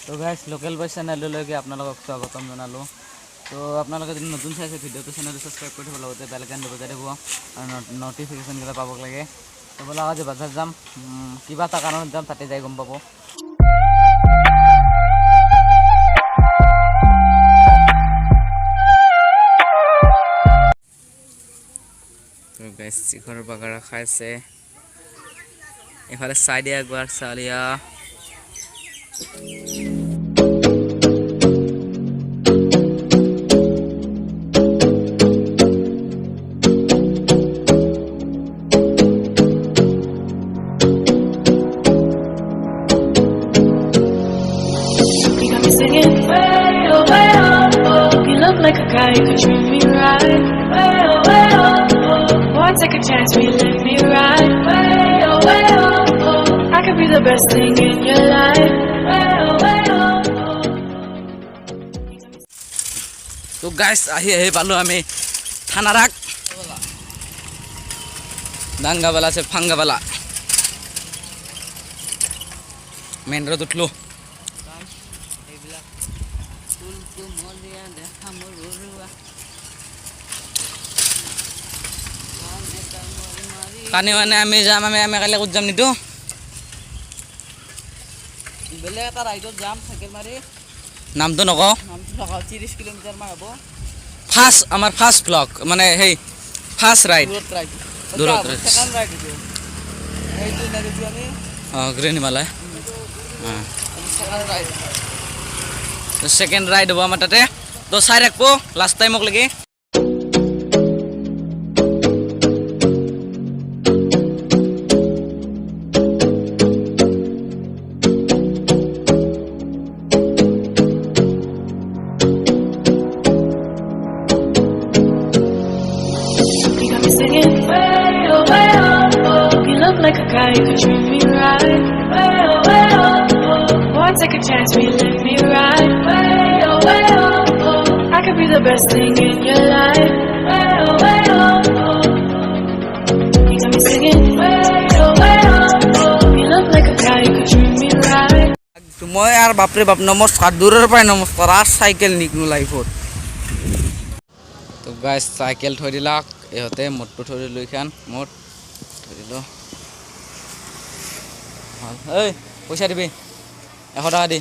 তো guys local বয় চেনেললৈকে আপোনালোকক স্বাগতম জনালোঁ। তো আপোনালোকে যদি নতুন চাইছে ভিডিঅ'টো চেনেলটো ছাবস্ক্ৰাইব কৰি থ'ব লগতে বেল আইকনটো বজাই দিব আৰু নটিফিকেশ্যনকেইটা পাব লাগে। তো ব'লা আজি বজাৰ যাম, কিবা এটা কাৰণত যাম, তাতে যাই গম পাব। তো গাইস চিখৰ বাগাৰা খাইছে, এফালে চাই দিয়া একবাৰ চালিয়া। Like a guy, you could treat me right. Way oh, way oh, oh. Boy, take a chance, will you let me ride? Way oh, way oh, oh. I could be the best thing in your life. Way oh, way oh, oh. তো guys আহি পালো আমি থানারাক দাঙ্গাবালা সে ফাঙ্গাবালা man road উঠলো। কানে মানে আমি যাম, আমি কাইলৈ ক'ত যাম নিতো বেলেগ এটা ৰাইডত যাম চাইকেল মাৰি। নামটো নকওঁ, 30 কিলোমিটাৰ মান হ'ব। আমাৰ ফাৰ্ষ্ট ব্লগ মানে সেই ফাৰ্ষ্ট ৰাইড দূৰত গ্ৰীণ হিমালয় সেকেন্ড রাইড হব আমার তাতে। তো চাই রাখবো লাস্ট টাইমক লাগি। Like a guy, you could treat me right. Way oh, way oh, oh. Boy, take a chance, will you let me ride? Way oh, way oh, oh. I could be the best thing in your life. Way oh, way oh, oh. You got me singing. Way oh, way oh, oh. You look like a guy, you could treat me right. মই আর বাপরে বাপ নমস্কার, দূরের পাই নমস্কার। আর cycle নিকনো লাইফত। তো guys cycle থৈ দিলাক ইহঁতে, মোটটো থৈ দিলোঁ, এইখান মোট থৈ দিলোঁ। এই পইচা দিবি 100 টাকা দি।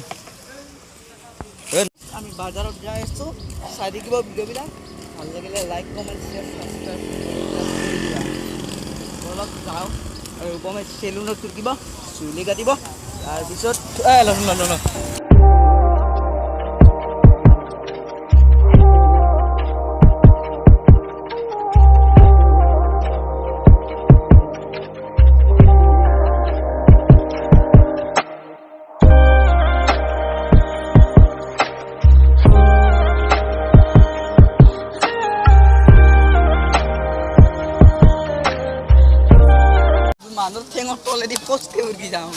আমি বাজাৰত যাই আছোঁ, চাই দেখিব ভিডিঅ'বিলাক ভাল লাগিলে লাইক কমেণ্ট শ্বেয়াৰ ছাবস্ক্ৰাইব কৰি দিবা। অলপ যাওঁ আৰু ৰূপমে চেলুনত তুলিব, চুলি কাটিব, তাৰপিছত মানুষ ঠেঙত তলেদি ফচকে উঠি যাওঁ।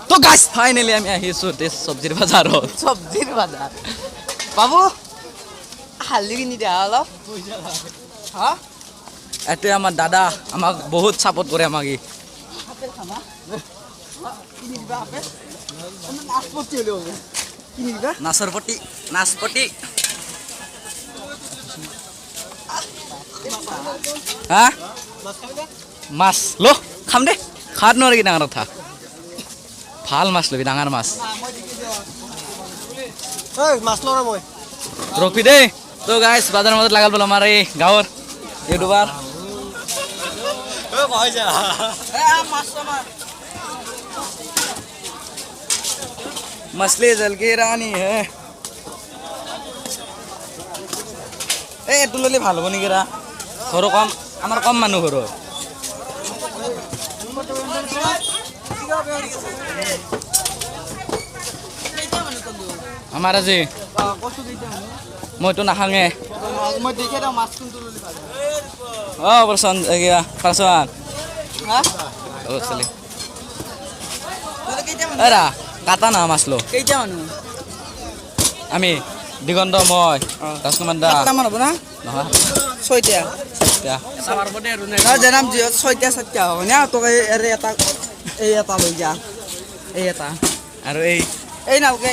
তো গাইস ফাইনেলি আমি আহিছোঁ চব্জিৰ বজাৰত। চব্জিৰ বজাৰ বাবু হালি কিনি দিয়া অলপ হা। এতে আমাৰ দাদা আমাক বহুত সাপোৰ্ট কৰে। আমাক ই আপেল খানা কিনি দিবা, আপেল নাচপতি হলেও কিনি দিবা, নাচপতি হা মাছ লো খাম দে। খাত নোৱাৰি কি ডাঙৰ কথা, ভাল মাছ লবি, ডাঙৰ মাছ ৰখি দেই। তো গাইছ বাজাৰৰ মাজত লাগাল বলো আমাৰ এই গাঁৱৰ ইউটিউবাৰ मछली जल की रानी है। এইটো ল'লে ভাল হ'ব নেকি? ঘৰো কম, আমাৰ কম মানুহ ঘৰৰ। আমাৰ আজি মইতো নাখাঙে। প্ৰচন্দ এৰা কাটা না মাছ লো। কেইটা মানুহ আমি? দিগন্ত, মই, ৰাজকুমাৰ দা। হ'ব না? নহয় 6টা। জানাম যিহত 6টা 7টা হ'ব না। তোক এটা লৈ যা। এই এটা আৰু এই নাওকে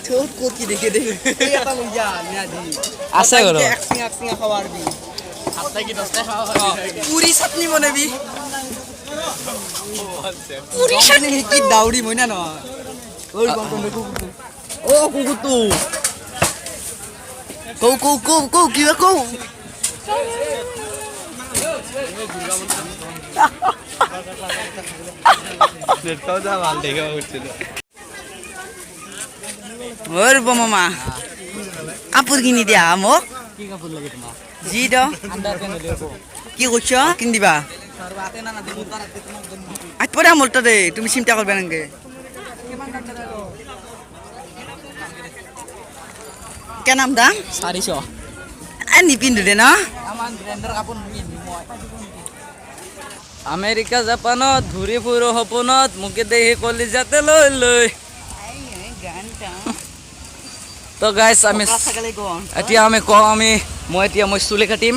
থোত ক'ত কি দেখে দে এই এটা লৈ যা নিয়াদি আছে গলো একচিঙা খাৱাৰ দি সাতটা কি 10টা খাৱা পুৰি চাটনি বনাবি পুৰি চাটনি কি দাউৰি মইনা নহয় ঐ গম ও কুকুৰটো কৌ কিবা কৌ ওৰ মামা কাপোৰ কিনি দিয়া মোক কি কাপোৰ লাগে তোমাক জি দ কি কৈছ কিনি দিবা আজ পরে আমার তো তুমি চিন্তা করবে নাকি কে নাম দাম 400 নিপিন্ধু দে না আমেৰিকা জাপানত ঘূৰি ফুৰো সপোনত মুকে দেখি কলিজাতে লৈ লৈ তো গাইস আমি এতিয়া মই এতিয়া চুলি কাটিম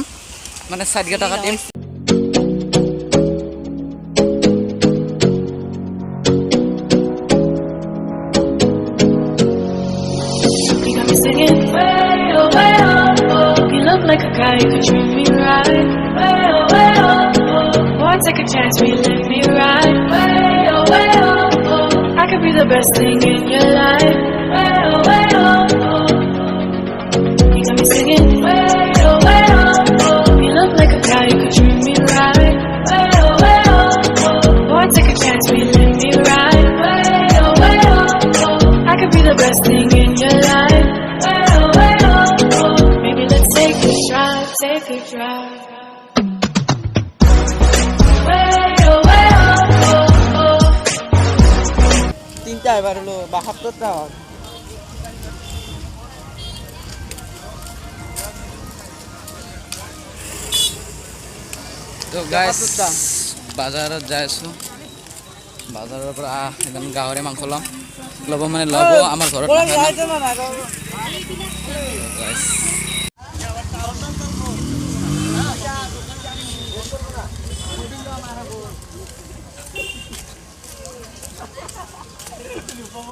মানে সাইড কাটা কাটিম Singing way oh, way oh, oh. You look like a guy who could treat me right. Way oh, oh. Boy, take a chance, will you let me ride? Way oh, oh. I could be the best thing in your life. Way oh, oh. You got me singing way oh, oh. You look like a guy who could treat me right. Way oh. Boy, take a chance, will you let me ride? Way oh. I could be the best thing in your life. Maybe let's take a drive, take a drive. তিনটা এবার হলো 72টা তো guys বাজাৰত যাই আছো বাজাৰৰ পৰা একদম গাহৰি মাংস ল'ব মানে ল'ব আমাৰ ঘৰত